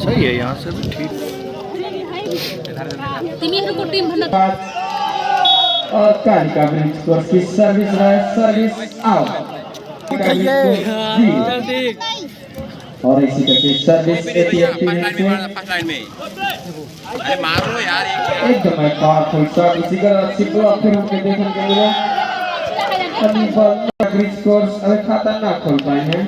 सही है, यहाँ से भी ठीक। और कालिका ब्रिज कोर्स की सर्विस सर्विस आउट और इसी करके सर्विस एटीएम की एकदम पावरफुल शॉट। इसी का अच्छी ब्लॉक फिर होके देखने को मिला। अभी बॉल ब्रिज कोर्स अभी खाता ना खोल पाए हैं।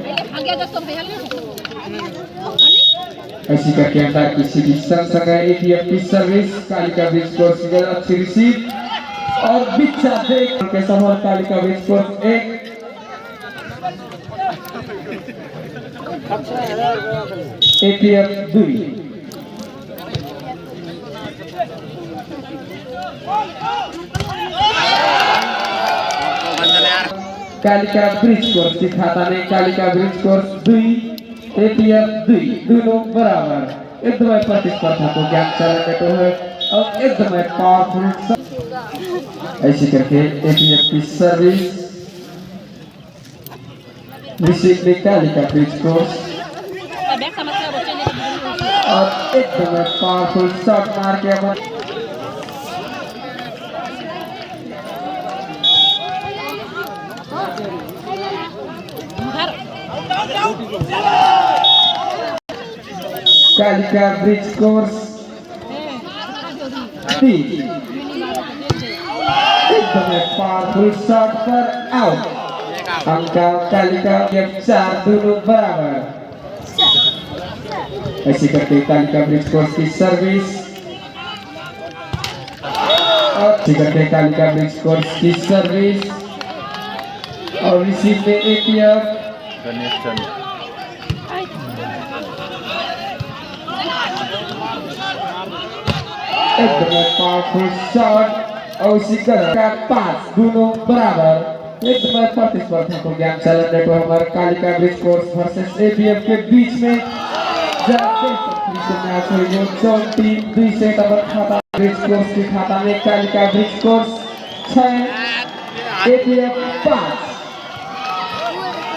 ऐसी करके अंदर किसी की संग एटीएम की सर्विस कालिका ब्रिज कोर्स की अच्छी रिसीव और बिच्छा देख के समूह कालिका ब्रिज कोर्स एक एटीएम 2 कालिका ब्रिज कोर्स की खाता में कालिका ब्रिज कोर्स 2 एटीएम 2 दोनों बराबर एकदम प्रतिस्पर्धा को ज्ञान चलाने है और एकदम पावरफुल। ऐसे करके एटीएम की सर्विस रिसीव में कालिका ब्रिज कोर्स और एकदम पावरफुल शॉट मार के अपन कालिका ब्रिज कोर्स एकदम पावरफुल शॉट पर आउट। अंका कालिका के 4 दोनों बराबर। ऐसे करके कालिका ब्रिज कोर्स की सर्विस और ऐसे करके कालिका ब्रिज कोर्स की सर्विस और रिसीव में एटीएम एकदम पावरफुल शॉट और इसी का 5 दोनों बराबर। एकदम प्रतिस्पर्धा को ज्ञान चैनल नेटवर्क हमारे Kalika bridge course versus ATM के बीच में मैच हुई जो 2 से डबल खाता ब्रिज कोर्स की खाता में कालिका ब्रिज कोर्स 6 एटीएम 5।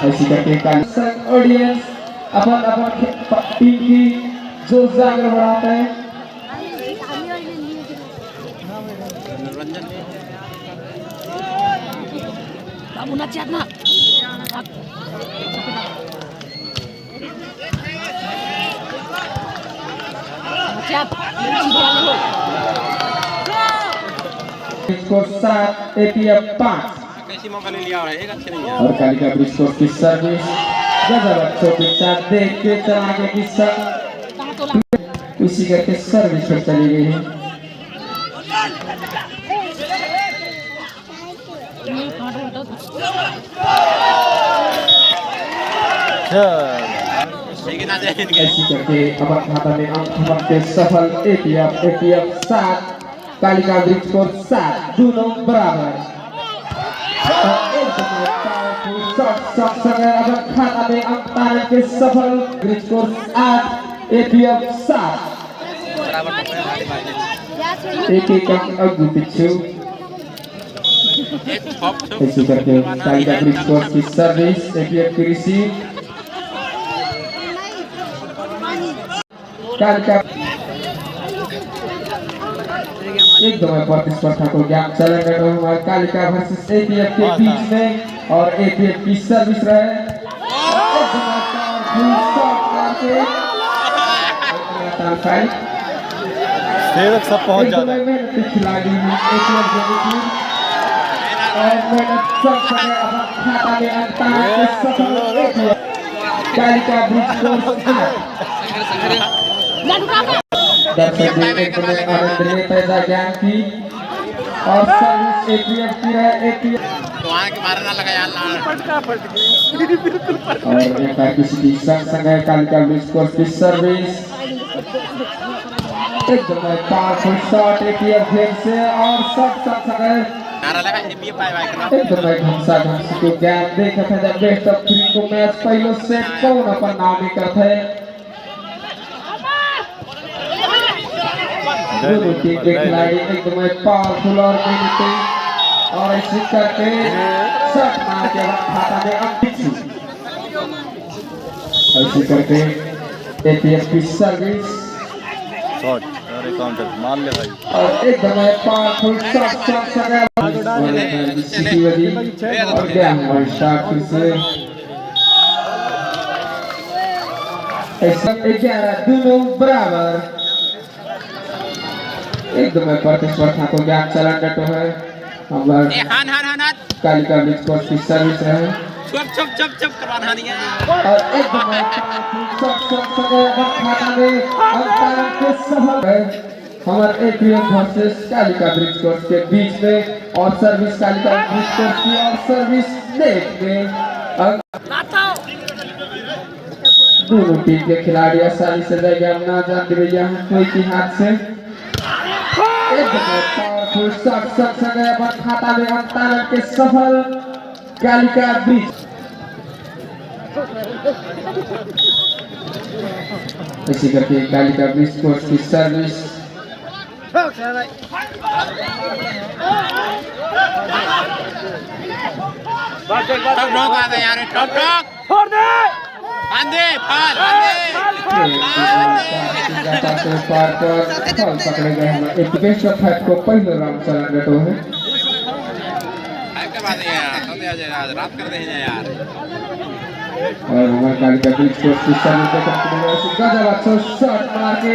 ऐसी करके कालिका ऑडियंस अपन टीम की जोश जागर बढ़ाते हैं। स्कोर 7 एटीएम 5 और कालिका ब्रिज कोर्स की सर्विस गजब अच्छों के साथ देख के चला के किस्सा उसी करके सर्विस पर चली गई है। ऐसी करके अपन खाता में अंक के सफल एटीएम 7 कालिका ब्रिज कोर्स 7 दोनों बराबर। अपन खाता में अंक के सफल ब्रिज कोर्स 8 एटीएम 7 एक अंक पीछे। ऐसी करके कालिका ब्रिज कोर्स की सर्विस एटीएम की रिसीव कालिका एकदम प्रतिस्पर्धा को ज्ञान चलेगा तो हमारे कालिका वर्सेस एटीएम के बीच में और एटीएम की सर्विस रहे सेवक सब पहुंच जाते हैं खिलाड़ी और मेहनत सब समय अपना खाता में अंतर के सफल कालिका ब्रिज कोर्स दर्शक आनंद लेते हैं ज्ञान की और सर्विस एटीएम की है एटीएम और एक किसी की संग है कालिका ब्रिज कोर्स की सर्विस एकदम पावरफुल शॉट एटीएम फिर से और शॉट संग है एकदम घमसा को ज्ञान देखा था जब बेस्ट ऑफ 3 को मैच पहले से कौन अपन नाम करते हैं दोनों टीम के खिलाड़ी एकदम पावरफुल और और ऐसे करके शॉट मार के खाता में ऐसे करके एटीएफ की सर्विस शॉट अरे काउंटर मार ले भाई और एकदम पावरफुल शॉट और गया हमारे शॉट फिर से ऐसा 11 दोनों बराबर एकदम प्रतिस्पर्धा को ज्ञान चलन डटो है हमारा कालिका ब्रिज कोर्स की सर्विस रहे चुप करवाना नहीं है और एकदम खाता में अंतरण के सफल है हमारे APM versus Kalika bridge course के बीच में और सर्विस कालिका ब्रिज कोर्स की और सर्विस नेट में दोनों टीम के खिलाड़ी आसानी से जगह ना जाते हुए यहाँ कोई की हाथ से पावरफुल शॉट खाता में अंतरण के सफल कालिका ब्रिज इसी करके कालिका ब्रिज कोर्स की सर्विस पकड़े गए हैं को पहले राउंड चला डटो है रात कर रहे हैं यार और हमारे कालिका ब्रिज कोर्स की सर्विस गजब शॉट मार के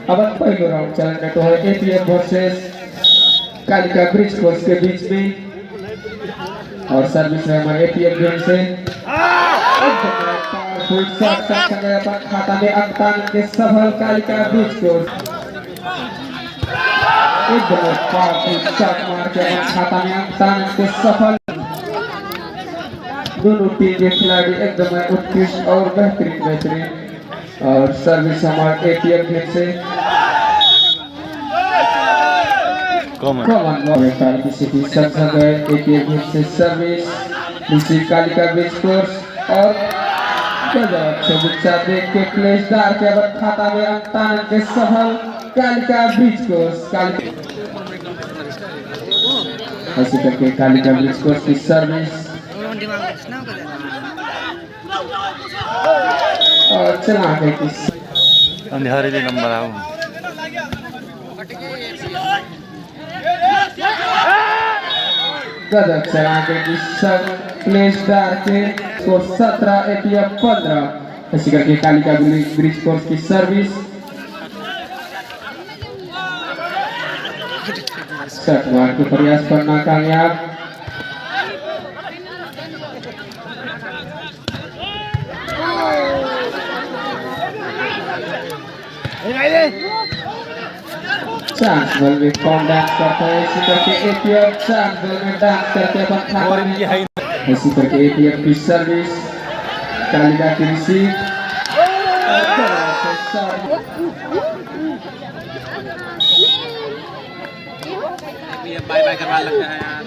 अब पहले राउंड चला डटो है ATM versus Kalika bridge course के बीच में और सर्विस है हमारे एटीएम गेम से पावरफुल शॉट खाता में अंतरण के सफल कालिका ब्रिज कोर्स एकदम पावरफुल शॉट मार के खाता में अंतरण के सफल दोनों टीम के खिलाड़ी एकदम उत्कृष्ट और बेहतरीन और सर्विस हमारे एटीएम गेम से कॉमन किसी की संसद है एटीएम गेम से सर्विस दूसरी कालिका ब्रिज कोर्स और देख के प्लेसदार के अब खाता में अंतरण के सफल कालिका ब्रिज कोर्स ऐसे करके कालिका ब्रिज कोर्स की सर्विस और चला के किस अंधेरे के नंबर आओ गजब चला के किस प्लेसदार के स्कोर 17 एटीएफ 15 ऐसे करके कालिका ब्रिज कोर्स की सर्विस शॉट मार के प्रयास करना कामयाब चांस बॉल में कौन डांस करता है इसी करके एटीएफ चांस बॉल में डांस करके अपन खाता में इसी करके एटीएफ की सर्विस कालिका की रिसीव बाय बाय करवा लगता है यार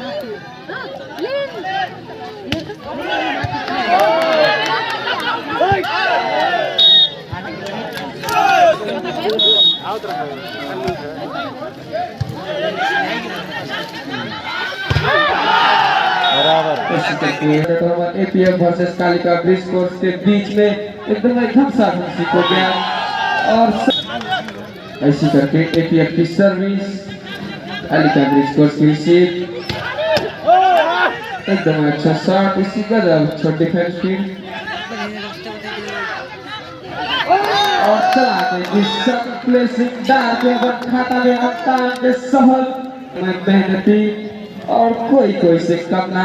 बराबर APM versus Kalika bridge course के बीच में एकदम घमसाघमसी को गया और ऐसी करके एपीएफ की सर्विस कालिका ब्रिज कोर्स की रिसीव एकदम अच्छा शॉट इसी गजब छोटी डिफेंस फील्ड और चला के इस प्लेसिंग डाल के खाता में अंतरण के सफल में मेहनती और कोई से कम ना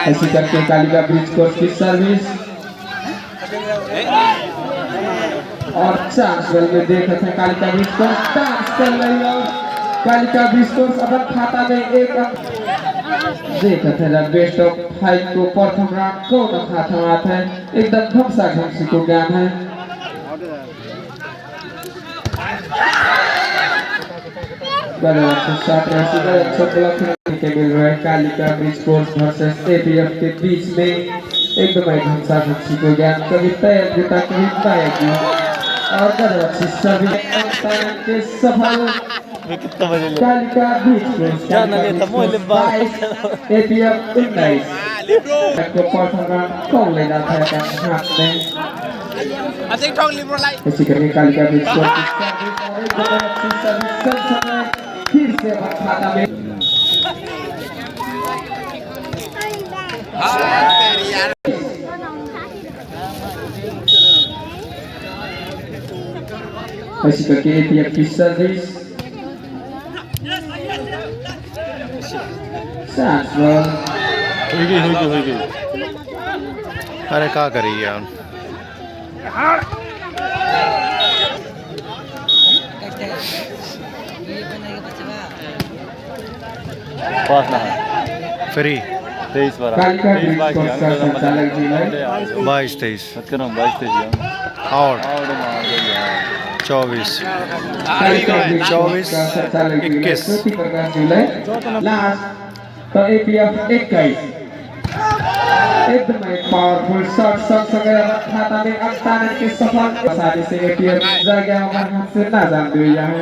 ऐसी करके कालिका ब्रिज कोर्स की सर्विस और चांस बॉल में देख रहे थे कालिका ब्रिज कोर्स डांस कर रही और कालिका ब्रिज कोर्स अब खाता में एक देख रहे थे बेस्ट ऑफ 5 को प्रथम राउंड कौन खाता है एकदम घमसाघमसी को ज्ञान है के मिल रहा है Kalika bridge course versus APF के बीच में एकदम घमसाघमसी को ज्ञान कभी तय जीता कभी पाएगी और सभी के सफल कितना बजे कालिका ब्रिज एपीएफ 19 को प्रथम राउंड कौन ले जाता है हाथ में Asik dong libur lagi. ऐसी करके कालिका ब्रिज स्कोर फिर से खाता में तेरी यार। ऐसी करके एपीएफ की सर्विस हुई गई। अरे क्या करी यार पास ना फ्री 23 बार कालिका ब्रिज स्कोर का संचालक जी है 22-23 मत करो 22-23 और 24 कालिका ब्रिज स्कोर 24 का संचालक जी है 21 ज्योति प्रकाश जी है लास्ट तो एपीएफ 21 एकदम पावरफुल शॉट खाता में अक्तान के सफल सारी से एपीएफ जगह हमारे हाथ से ना जान दे है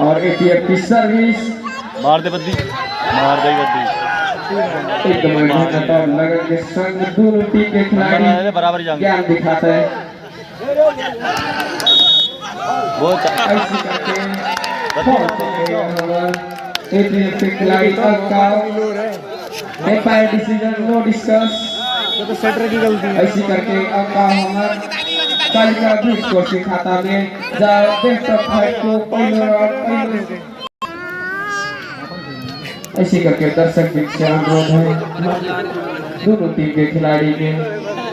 और एपीएफ की सर्विस मार दे बद्दी एकदम लगातार लगन के संग दोनों टीम के खिलाड़ी बराबर जाएंगे ज्ञान दिखाते हैं बहुत ऐसे करके एपीएफ के खिलाड़ी का एम्पायर डिसीजन नो डिस्कस तो सेटर की गलती ऐसी करके अब का हमारा कालिका ब्रिज स्कोर के खाता में जा बेस्ट ऑफ 5 को पहले ऐसी करके दर्शक बीच से अनुरोध है दोनों टीम के खिलाड़ी के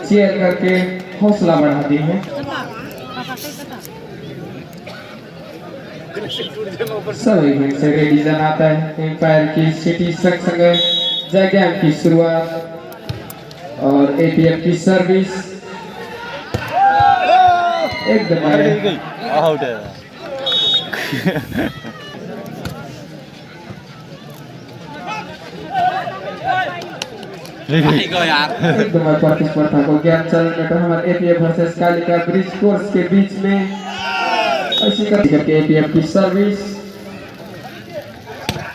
चेयर करके हौसला बढ़ा दी है सभी में से रिलीजन आता है एम्पायर की सिटी संग जगह की शुरुआत और एपीएफ की सर्विस एकदम आउट है यार एकदम प्रतिस्पर्धा को ज्ञान चलन में हमारे APF versus Kalika bridge course के बीच में ऐसी करके एपीएफ की सर्विस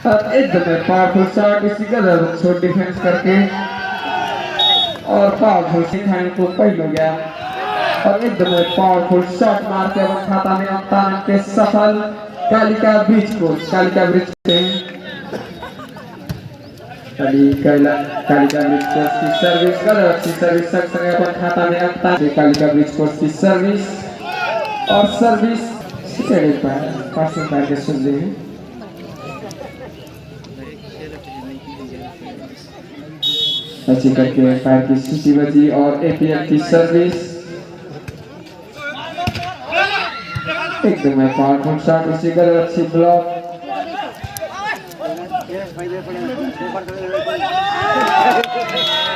और एकदम पावरफुल शॉट इसी का छोड़ डिफेंस करके और पावरफुल सिखाने को पहले हो गया और एकदम पावरफुल शॉट मार के अब खाता में अवतान के सफल Kalika bridge course Kalika bridge से कालिका ब्रिज कोर्स की सर्विस अच्छी सर्विस संग अपन खाता में अवतान कालिका ब्रिज कोर्स की सर्विस और सर्विस पासिंग करके सुन रहे हैं अच्छी करके फायर की सूची बची और एपीएफ की सर्विस एकदम पावरफुल शॉट उसी का अच्छी ब्लॉक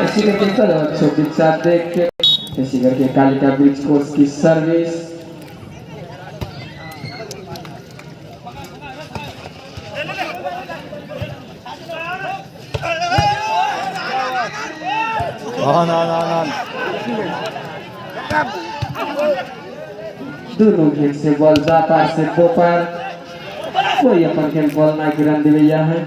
ऐसी करके छोटी साथ देख के ऐसी करके कालिका ब्रिज कोर्स की सर्विस ना दोनों खेल से बॉल जा पार से दो पार कोई अपन खेल बॉल ना गिरन दिया है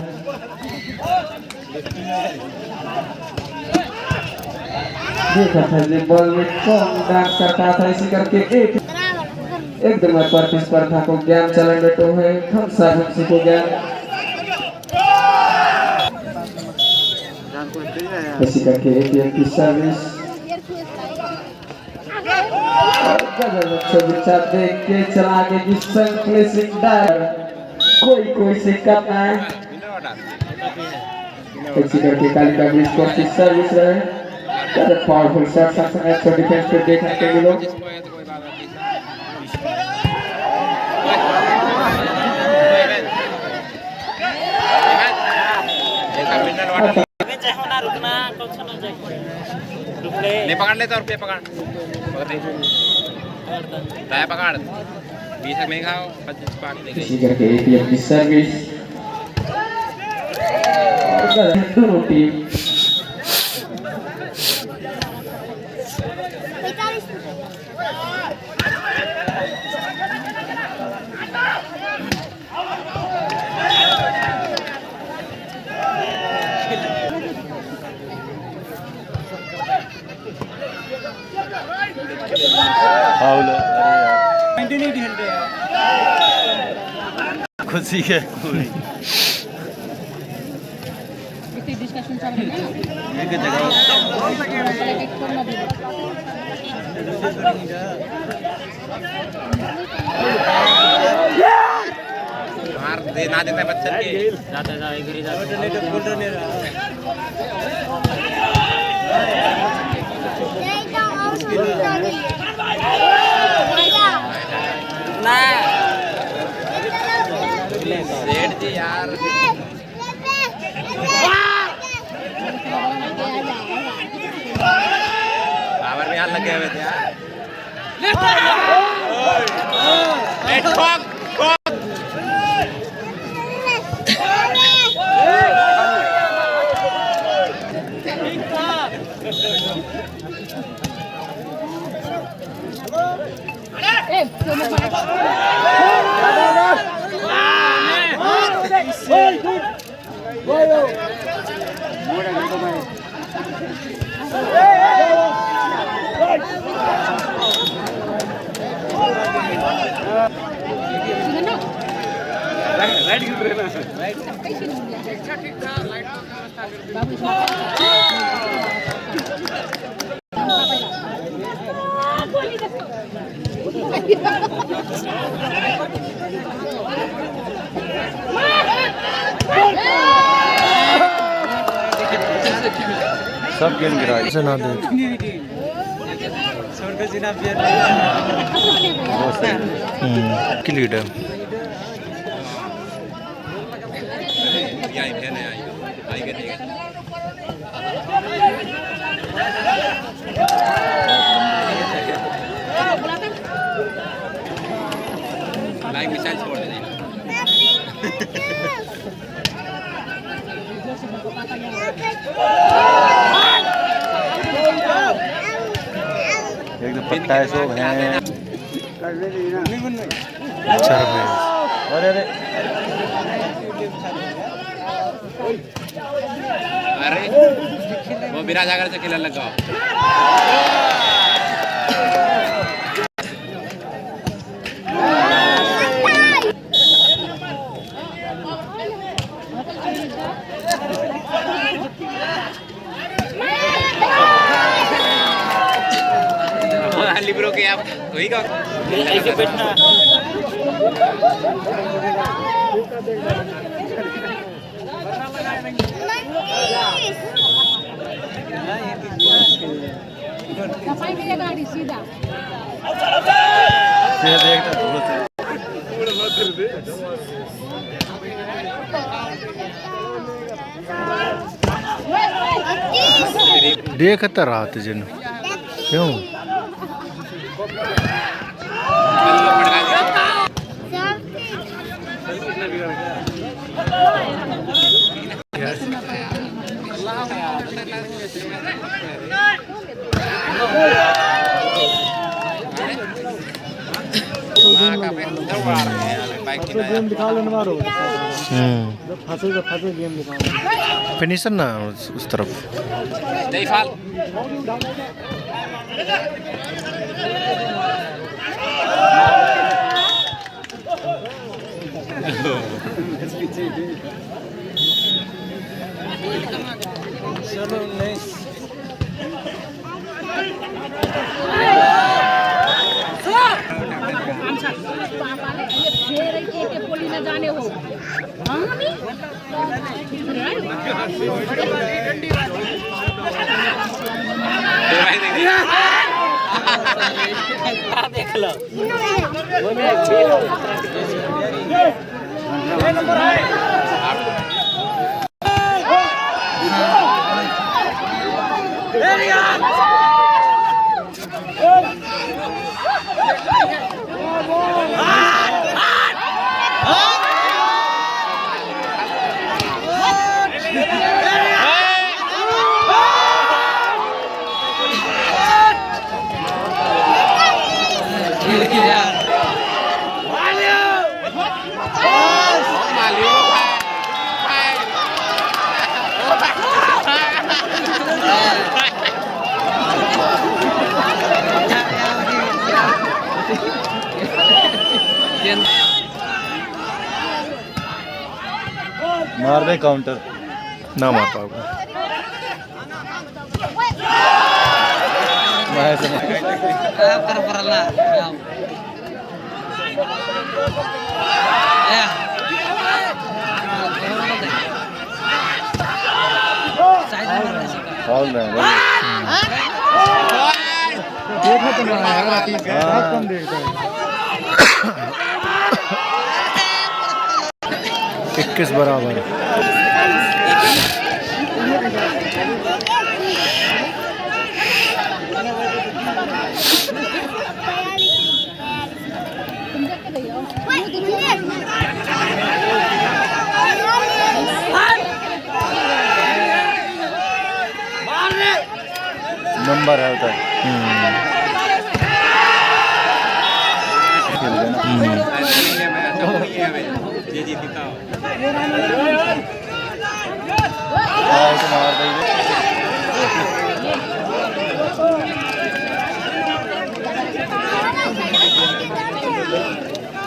देखा था जी बॉल में कौन डांस करता था इसी करके एकदम प्रतिस्पर्धा को ज्ञान चलन देते हुए हम सब को ज्ञान ऐसी करके एपीएफ की सर्विस देख के चला के कोई से करना है ऐसी करके कालिका ब्रिज कोर्स की सर्विस रहे पावरफुल शॉट संग डिफेंस पे देखने के लिए नहीं पकड़ लेता और पे पकड़ पकड़ 20 तक नहीं खाओ 25 पार्ट देंगे इसी करके एपीएफ की सर्विस दोनों टीम फाउल अरे यार खुशी है पूरी डिस्कशन चल रही है एक जगह मार दे ना देता बच्चा के जाते जाए गिरी जाते ना सेठ जी यार पावर में हाथ लगे हुए थे यार ठोक सब गेम गिराए से ना दे की लीड है लाइक मिसाइल छोड़ दे एक तो पत्ता है सब हैं अच्छा है अरे अरे अरे वो बिना जाकर से खेलने लगा लिब्रो के आप वही का ऐसे बैठना गाड़ी सीधा देखता दूर से देखता रात जन क्यों गेम दिखा लेने वालों फंसे गेम दिखा फिनिशर ना उस तरफ नहीं फाल चलो नहीं जाने हो देख लो मार दे काउंटर ना मार पाऊंगा देखा तो नहीं यार, बहुत कम देखता है। 21 बराबर नंबर है होता है। मार दे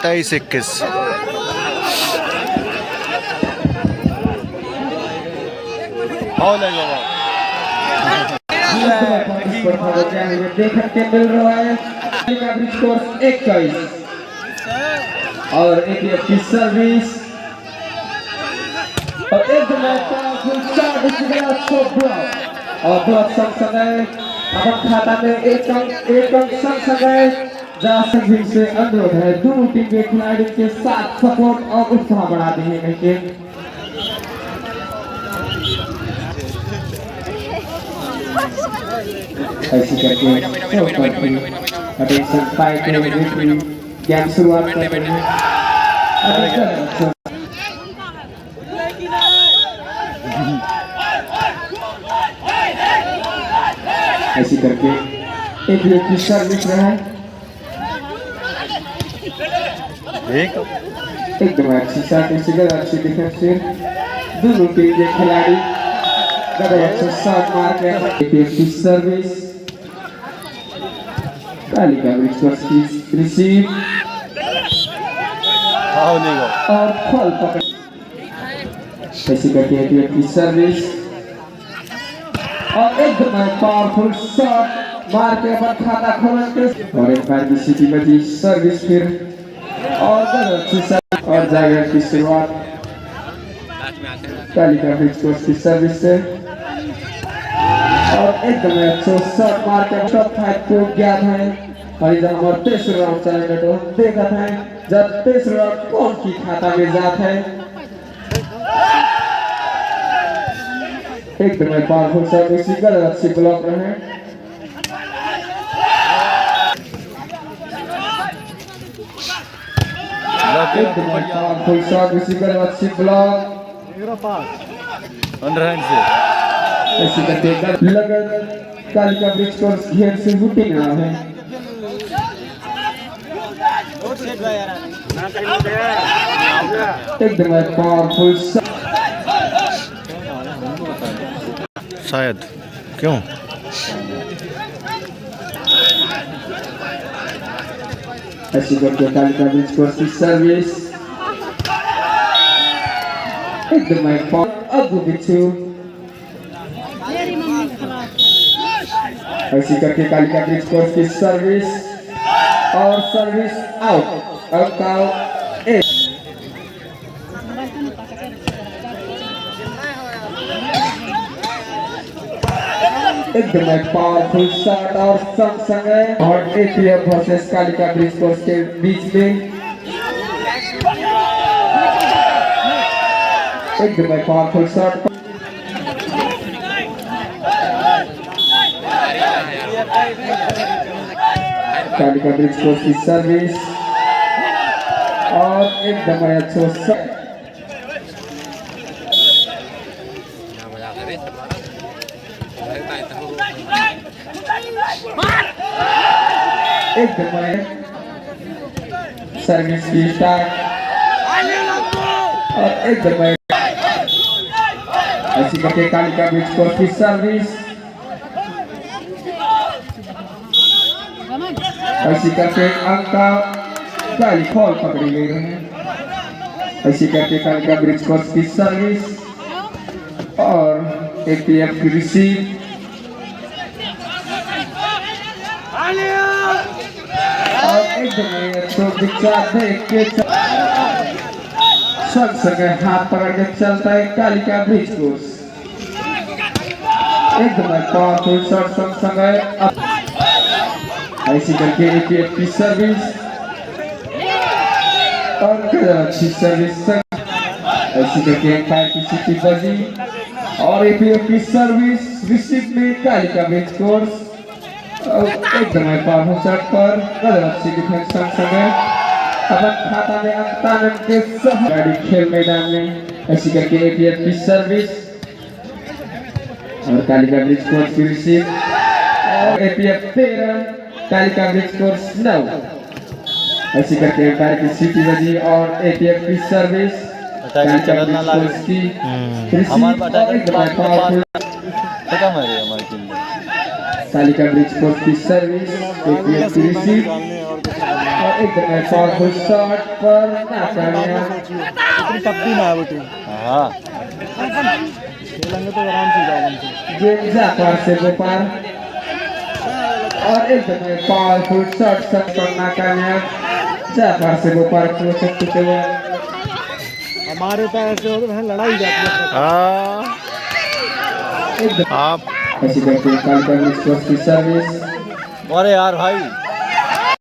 23-21 देखने के मिल रहा है स्कोर 21 और एटीएफ की सर्विस और एक और ब्लॉक समय अपन खाता में एक अंक समय जा सभी से अनुरोध है दोनों टीम के खिलाड़ियों के साथ सपोर्ट और उत्साह बढ़ा देंगे कहीं ऐसी करके अटेंशन फाइट गेम शुरुआत कर रहे हैं ऐसी करके एक व्यक्ति सर्विस में है एकदम अच्छी अच्छी डिफेंस दोनों टीम के खिलाड़ी की सर्विस कालिका ब्रिज रिसीव और फॉल पकड़ ऐसी करके की सर्विस और एकदम पावरफुल शॉट मार के अपन खाता खोलने के और एक बार की सिटी बची सर्विस फिर और और जाएगा की शुरुआत कालिका ब्रिज की सर्विस से और एकदम अच्छा शॉट मार के टॉप 5 को ज्ञात है और जब हमारे तेसरा राउंड चलेगा तो देखा है जब तेसरा राउंड कौन की खाता में जाता है एकदम पावरफुल सर्विस अच्छी ब्लॉक रहे एकदम पावरफुल सर्विस अच्छी ब्लॉक अंडरहैंड से ऐसी करके लगन कालिका ब्रिज को घेर से हुटी ना है एकदम पावरफुल शायद क्यों ऐसी करके कालिका ब्रिज को सर्विस एकदम अगु बिच्छू ऐसी करके कालिका ब्रिज कोर्स की सर्विस और सर्विस आउट एकदम पावरफुल शॉट और संग और ETF versus Kalika bridge course के बीच में एकदम powerful shot Kalika bridge course की सर्विस और एकदम अच्छा एकदम सर्विस की स्टार्ट और एकदम ऐसी करके कालिका ब्रिज कोर्स की सर्विस ऐसी करके अंका काली फॉल पकड़ी गई है। ऐसी करके कालिका ब्रिज कोर्स की सर्विस और एपीएफ की रिसीव और एकदम तो दिखा देख के सब जगह हाथ पकड़ के चलता है कालिका ब्रिज कोर्स। एकदम पावरफुल शॉट संग ऐसी करके एपीएफ की सर्विस और अच्छी सर्विस ऐसी करके एम्पायर की सिटी बजी और एपीएफ की सर्विस रिसीव में कालिका ब्रिज कोर्स एकदम पावरफुल शॉट पर अच्छी डिफेंस संग अब खाता में अंतानंद के गाड़ी खेल मैदान में ऐसी करके एपीएफ की सर्विस और कालिका ब्रिज कोर्स की रिसीव और एपीएफ 13 कालिका ब्रिज कोर्स 9 ऐसी करके एम्पायर की सिटी बजी और एपीएफ की सर्विस कालिका ब्रिज कोर्स की हमारे कालिका ब्रिज कोर्स की सर्विस एपीएफ की रिसीव और एकदम पावरफुल शॉट पर नाकामयाब। टप्पी ना बेटी हाँ खेलेंगे तो आराम से जाओगे गेम जापार से गोपाल और एकदम पावरफुल शॉट सब पर नाकामयाब। जापार से गोपाल को सकते हुए हमारे तो ऐसे हो तो लड़ाई जाती है। एकदम आप ऐसी करके कालिका ब्रिज कोर्स की सर्विस अरे यार भाई